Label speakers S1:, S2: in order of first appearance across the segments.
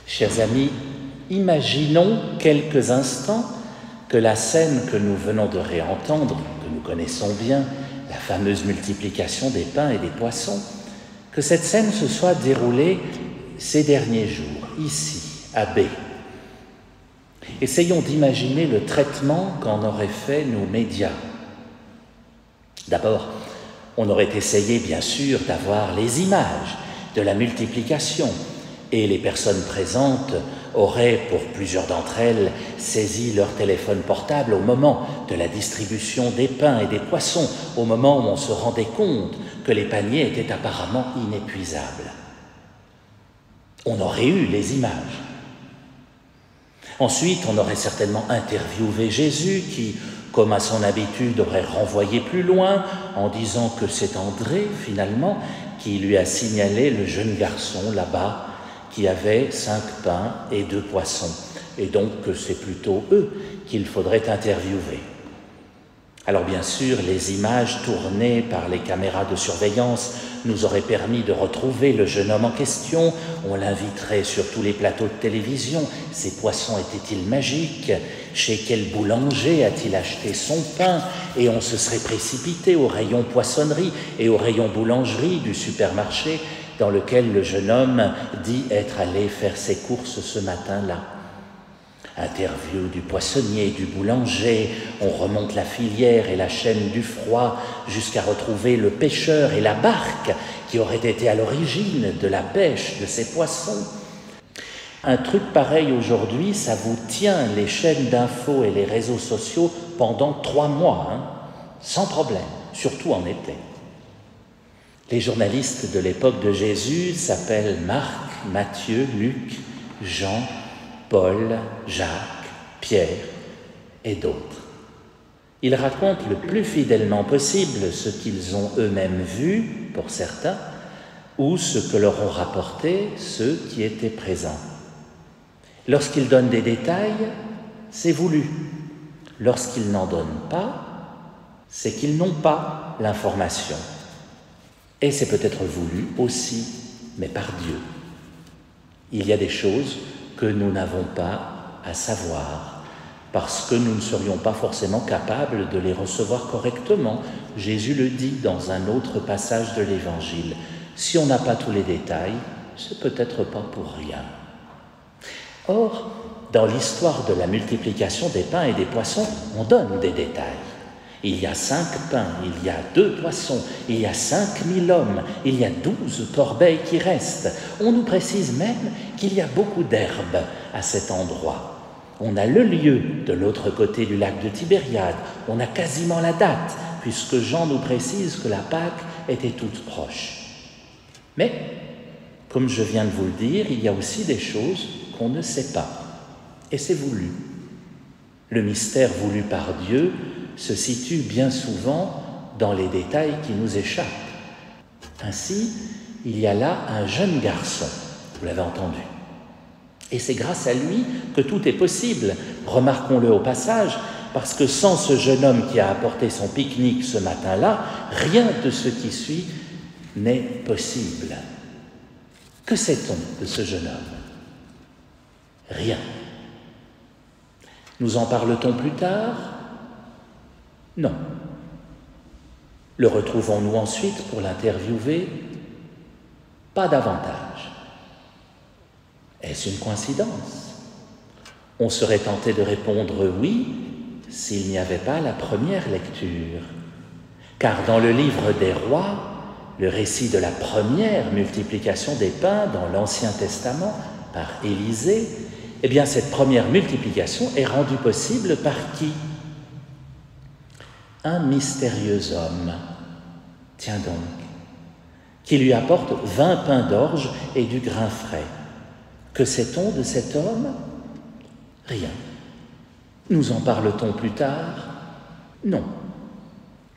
S1: Chers amis, imaginons quelques instants que la scène que nous venons de réentendre, que nous connaissons bien, la fameuse multiplication des pains et des poissons, que cette scène se soit déroulée ces derniers jours, ici, à B. Essayons d'imaginer le traitement qu'en auraient fait nos médias. D'abord, on aurait essayé, bien sûr, d'avoir les images de la multiplication, et les personnes présentes auraient, pour plusieurs d'entre elles, saisi leur téléphone portable au moment de la distribution des pains et des poissons, au moment où on se rendait compte que les paniers étaient apparemment inépuisables. On aurait eu les images. Ensuite, on aurait certainement interviewé Jésus qui, comme à son habitude, aurait renvoyé plus loin en disant que c'est André, finalement, qui lui a signalé le jeune garçon là-bas qui avait 5 pains et 2 poissons, et donc que c'est plutôt eux qu'il faudrait interviewer. Alors bien sûr, les images tournées par les caméras de surveillance nous auraient permis de retrouver le jeune homme en question, on l'inviterait sur tous les plateaux de télévision, ces poissons étaient-ils magiques? Chez quel boulanger a-t-il acheté son pain? Et on se serait précipité au rayon poissonnerie et au rayon boulangerie du supermarché dans lequel le jeune homme dit être allé faire ses courses ce matin-là. Interview du poissonnier, du boulanger, on remonte la filière et la chaîne du froid jusqu'à retrouver le pêcheur et la barque qui auraient été à l'origine de la pêche de ces poissons. Un truc pareil aujourd'hui, ça vous tient les chaînes d'infos et les réseaux sociaux pendant 3 mois, sans problème, surtout en été. Les journalistes de l'époque de Jésus s'appellent Marc, Matthieu, Luc, Jean, Paul, Jacques, Pierre et d'autres. Ils racontent le plus fidèlement possible ce qu'ils ont eux-mêmes vu, pour certains, ou ce que leur ont rapporté ceux qui étaient présents. Lorsqu'ils donnent des détails, c'est voulu. Lorsqu'ils n'en donnent pas, c'est qu'ils n'ont pas l'information. Et c'est peut-être voulu aussi, mais par Dieu. Il y a des choses que nous n'avons pas à savoir, parce que nous ne serions pas forcément capables de les recevoir correctement. Jésus le dit dans un autre passage de l'Évangile. Si on n'a pas tous les détails, c'est peut-être pas pour rien. Or, dans l'histoire de la multiplication des pains et des poissons, on donne des détails. Il y a 5 pains, il y a 2 poissons, il y a 5000 hommes, il y a 12 corbeilles qui restent. On nous précise même qu'il y a beaucoup d'herbes à cet endroit. On a le lieu de l'autre côté du lac de Tibériade, on a quasiment la date, puisque Jean nous précise que la Pâque était toute proche. Mais, comme je viens de vous le dire, il y a aussi des choses qu'on ne sait pas, et c'est voulu. Le mystère voulu par Dieu se situe bien souvent dans les détails qui nous échappent. Ainsi, il y a là un jeune garçon, vous l'avez entendu. Et c'est grâce à lui que tout est possible, remarquons-le au passage, parce que sans ce jeune homme qui a apporté son pique-nique ce matin-là, rien de ce qui suit n'est possible. Que sait-on de ce jeune homme? Rien. Nous en parle-t-on plus tard? Non. Le retrouvons-nous ensuite pour l'interviewer? Pas davantage. Est-ce une coïncidence? On serait tenté de répondre oui, s'il n'y avait pas la première lecture. Car dans le livre des Rois, le récit de la première multiplication des pains dans l'Ancien Testament par Élisée, eh bien cette première multiplication est rendue possible par qui? Un mystérieux homme, tiens donc, qui lui apporte 20 pains d'orge et du grain frais. Que sait-on de cet homme? Rien. Nous en parle-t-on plus tard? Non.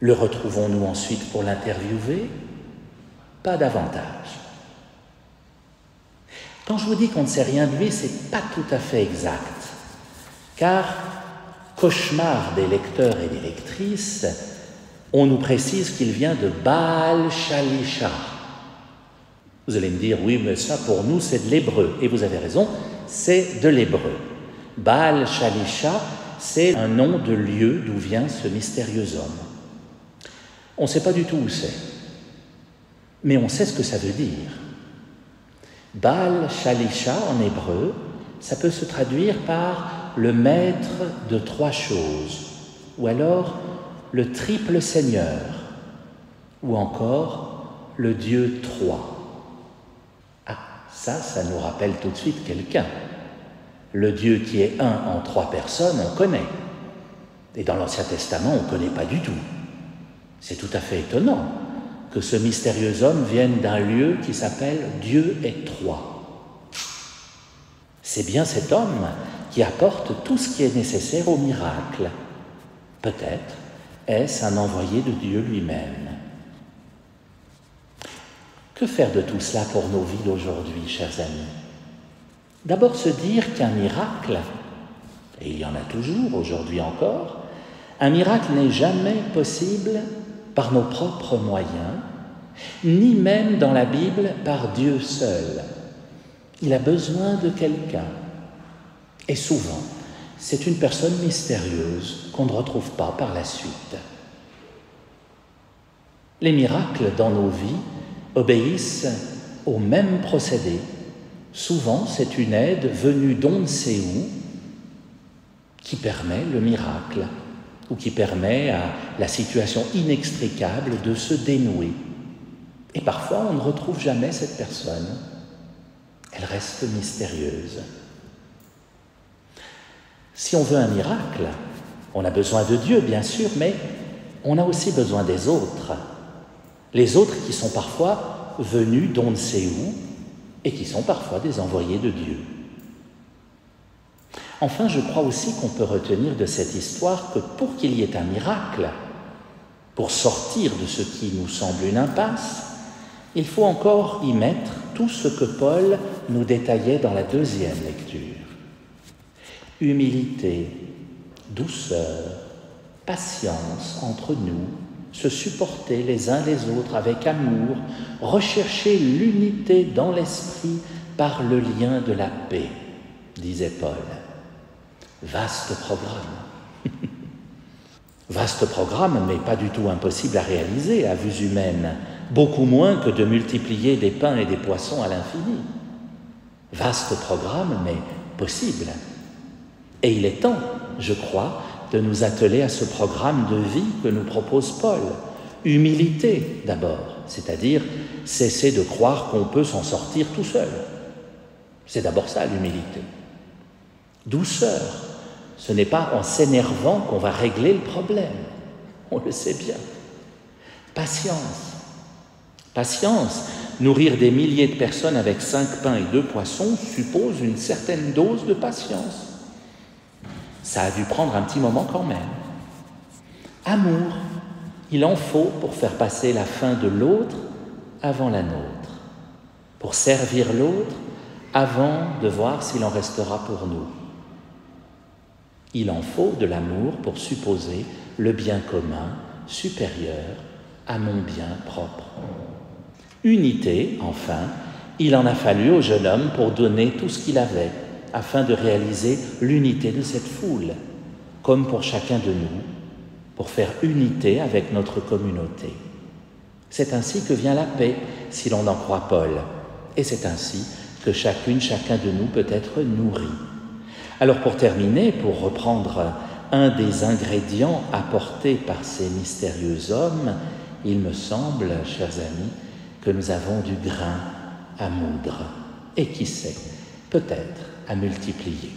S1: Le retrouvons-nous ensuite pour l'interviewer? Pas davantage. Quand je vous dis qu'on ne sait rien de lui, ce n'est pas tout à fait exact, car cauchemar des lecteurs et des lectrices, on nous précise qu'il vient de Baal Shalisha. Vous allez me dire, oui, mais ça pour nous c'est de l'hébreu. Et vous avez raison, c'est de l'hébreu. Baal Shalisha, c'est un nom de lieu d'où vient ce mystérieux homme. On ne sait pas du tout où c'est, mais on sait ce que ça veut dire. Baal Shalisha en hébreu, ça peut se traduire par le maître de 3 choses, ou alors le triple seigneur, ou encore le Dieu 3. Ah, ça nous rappelle tout de suite quelqu'un. Le Dieu qui est un en 3 personnes, on connaît. Et dans l'Ancien Testament, on ne connaît pas du tout. C'est tout à fait étonnant que ce mystérieux homme vienne d'un lieu qui s'appelle Dieu est 3. C'est bien cet homme qui apporte tout ce qui est nécessaire au miracle. Peut-être est-ce un envoyé de Dieu lui-même. Que faire de tout cela pour nos vies d'aujourd'hui, chers amis? D'abord se dire qu'un miracle, et il y en a toujours aujourd'hui encore, un miracle n'est jamais possible par nos propres moyens, ni même dans la Bible par Dieu seul. Il a besoin de quelqu'un. Et souvent, c'est une personne mystérieuse qu'on ne retrouve pas par la suite. Les miracles dans nos vies obéissent au même procédé. Souvent, c'est une aide venue d'on ne sait où qui permet le miracle ou qui permet à la situation inextricable de se dénouer. Et parfois, on ne retrouve jamais cette personne. Elle reste mystérieuse. Si on veut un miracle, on a besoin de Dieu, bien sûr, mais on a aussi besoin des autres. Les autres qui sont parfois venus d'on ne sait où et qui sont parfois des envoyés de Dieu. Enfin, je crois aussi qu'on peut retenir de cette histoire que pour qu'il y ait un miracle, pour sortir de ce qui nous semble une impasse, il faut encore y mettre tout ce que Paul nous détaillait dans la 2e lecture. Humilité, douceur, patience entre nous, se supporter les uns les autres avec amour, rechercher l'unité dans l'esprit par le lien de la paix, disait Paul. Vaste programme. Vaste programme, mais pas du tout impossible à réaliser à vue humaine, beaucoup moins que de multiplier des pains et des poissons à l'infini. Vaste programme, mais possible. Et il est temps, je crois, de nous atteler à ce programme de vie que nous propose Paul. Humilité d'abord, c'est-à-dire cesser de croire qu'on peut s'en sortir tout seul. C'est d'abord ça l'humilité. Douceur, ce n'est pas en s'énervant qu'on va régler le problème, on le sait bien. Patience, patience, nourrir des milliers de personnes avec 5 pains et 2 poissons suppose une certaine dose de patience. Ça a dû prendre un petit moment quand même. Amour, il en faut pour faire passer la faim de l'autre avant la nôtre, pour servir l'autre avant de voir s'il en restera pour nous. Il en faut de l'amour pour supposer le bien commun supérieur à mon bien propre. Unité, enfin, il en a fallu au jeune homme pour donner tout ce qu'il avait, afin de réaliser l'unité de cette foule, comme pour chacun de nous, pour faire unité avec notre communauté. C'est ainsi que vient la paix, si l'on en croit Paul, et c'est ainsi que chacune, chacun de nous peut être nourri. Alors pour terminer, pour reprendre un des ingrédients apportés par ces mystérieux hommes, il me semble, chers amis, que nous avons du grain à moudre, et qui sait, peut-être à multiplier.